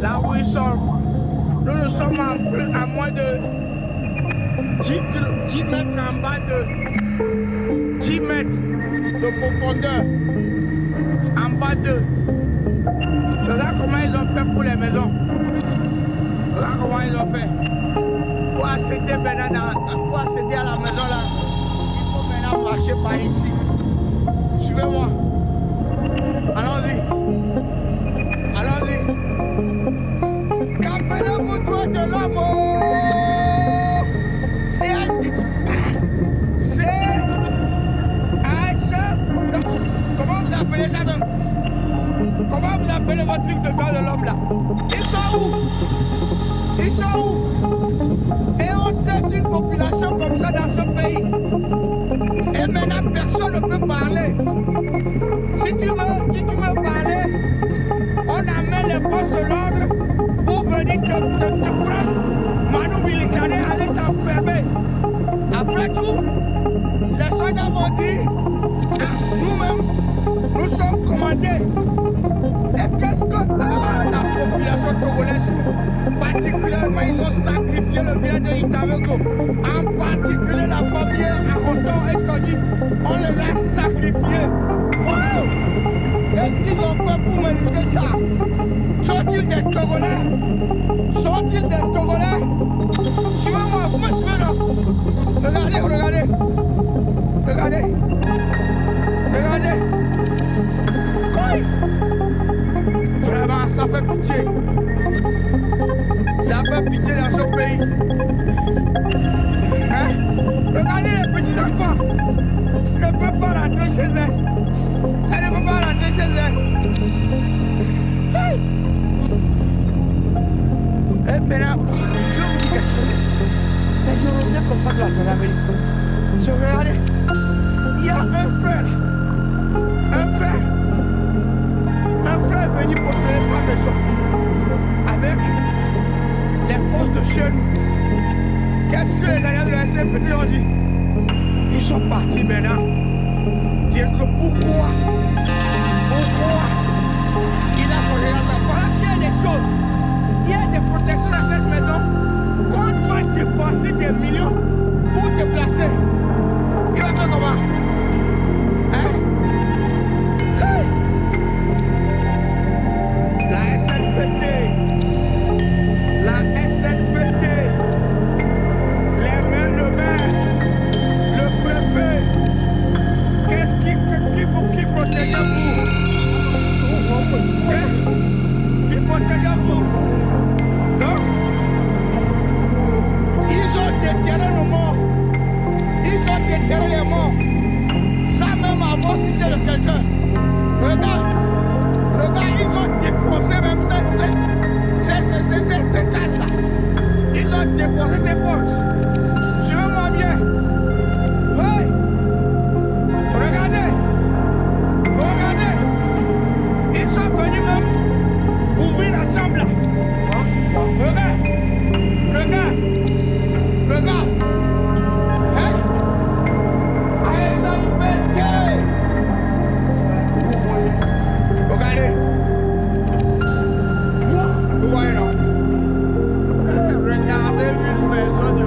là où ils sont. Nous sommes à moins de 10 mètres en bas de 10 mètres de profondeur. En bas de. Regarde comment ils ont fait pour les maisons. Regarde comment ils ont fait. Pour accéder à la maison là, il faut maintenant marcher par ici. Suivez-moi. Allons-y. Allons-y. Capez-vous droit de l'homme. Comment vous appelez ça donc? Comment vous appelez votre truc de droit de l'homme là? Ils sont où? Ils sont où? Et on traite une population comme ça dans ce pays. Et maintenant personne ne peut parler. Si tu veux parler, on amène les forces de l'ordre pour venir te prendre. Manu Militare, aller t'enfermer. Après tout, les soldats vont dire, nous-mêmes, nous sommes commandés. Et qu'est-ce que la population congolaise souffre? Particulièrement, ils ont sacrifié le bien de Itavego. En particulier la famille Aroton et Kodi. On les a sacrifiés. Wow! Qu'est-ce qu'ils ont fait pour mériter ça? Sont-ils des Togolais? Sont-ils des Togolais? Suivez-moi, vous me suivez là? Regardez, regardez. Regardez. Regardez. Quoi? Vraiment, ça fait pitié. Ça fait pitié dans ce pays. Hein? Regardez les petits enfants. Ils ne peuvent pas rentrer chez eux. Elles ne peuvent pas rentrer chez eux. Hey! Et maintenant, je vous dis quelque chose. Mais je reviens comme ça de la gendarmerie. Je regardais. Il y a un frère. Un frère est venu pour faire sa maison. Avec les forces de chez nous. Qu'est-ce que les gagnants de la SMPT ont dit? Ils sont partis maintenant. Dire que pourquoi il a volé la voilà qu'il y a des choses. Il y a des protections dans cette maison. Quand tu vas dépenser des millions pour te placer, il va faire comment? Hein? Hey! La SNPT, le maire, le préfet, qui protège-vous? Qui protège-vous? Donc, ils ont déterré nos morts. Ils ont déterré les morts. Sans même avoir pitié de quelqu'un. Regarde, ils ont défoncé même ces cases-là. Ils ont défoncé ces portes. Suivez-moi bien. Oui. Regardez. Ils sont venus même ouvrir la chambre là. Regarde. Hein? Regardez. Vous voyez là. Regardez une maison de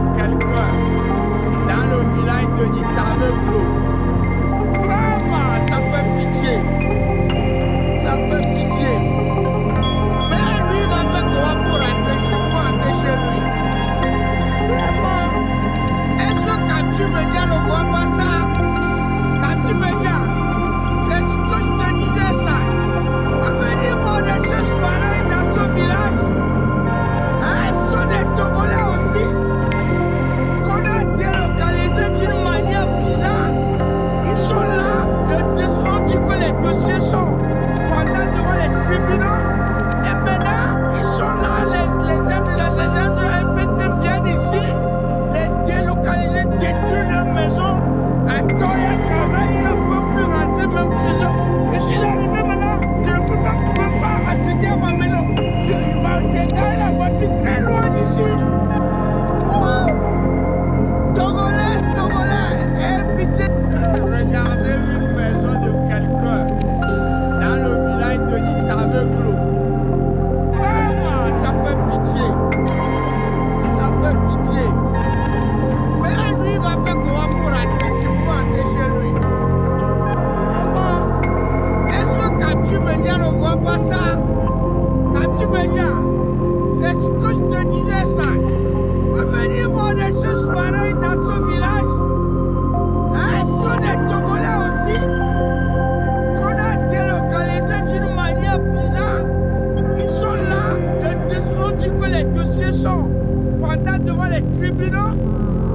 les tribunaux.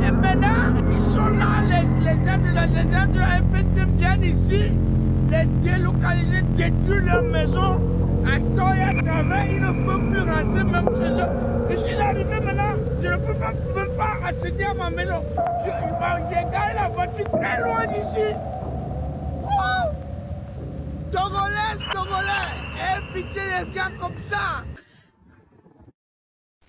Et maintenant, ils sont là, les gens de la FNT viennent ici, les délocaliser, détruire leur maison. À tort et à travers, ils ne peuvent plus rentrer même chez eux. Je suis arrivé maintenant, je ne peux même pas accéder à ma maison. J'ai garé la voiture très loin d'ici. Oh! Togolais, évitez les gars comme ça.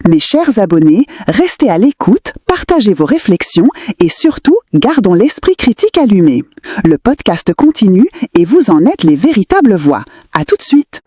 Mes chers abonnés, restez à l'écoute, partagez vos réflexions et surtout, gardons l'esprit critique allumé. Le podcast continue et vous en êtes les véritables voix. À tout de suite.